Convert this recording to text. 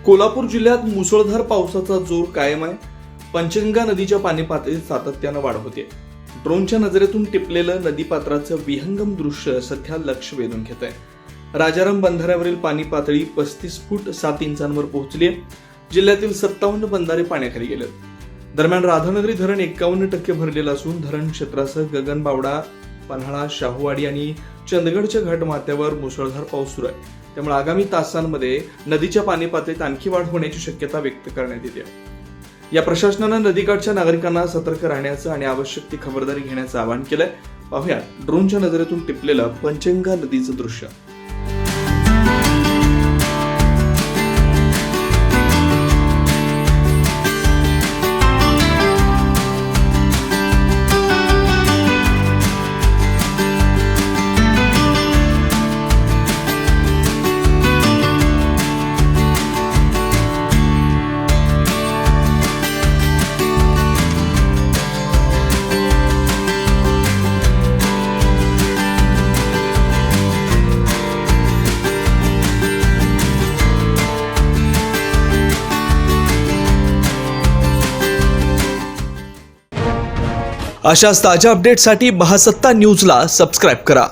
कोल्हापूर जिल्ह्यात मुसळधार पावसाचा जोर कायम आहे. पंचगंगा नदीच्या पाणी पातळीत सातत्यानं वाढ होते. ड्रोनच्या नजरेतून टिपलेलं नदीपात्राचं विहंगम दृश्य सध्या लक्ष वेधून घेत आहे. राजाराम बंधाऱ्यावरील पाणी पातळी 35 फूट 7 इंचांवर पोहोचली आहे. जिल्ह्यातील 57 बंधारे पाण्याखाली गेलेत. दरम्यान राधानगरी धरण 51% भरलेलं असून धरण क्षेत्रासह गगनबावडा, पन्हाळा, शाहूवाडी आणि चंदगडच्या घाटमाथ्यावर मुसळधार पाऊस सुरू आहे. त्यामुळे आगामी तासांमध्ये नदीच्या पाणी पातळीत आणखी वाढ होण्याची शक्यता व्यक्त करण्यात येते. या प्रशासनानं नदीकाठच्या नागरिकांना सतर्क राहण्याचं आणि आवश्यक ती खबरदारी घेण्याचं आवाहन केलंय. पाहूया ड्रोनच्या नजरेतून टिपलेलं पंचगंगा नदीचं दृश्य. अशाच ताज्या अपडेटसाठी महासत्ता न्यूजला सबस्क्राईब करा.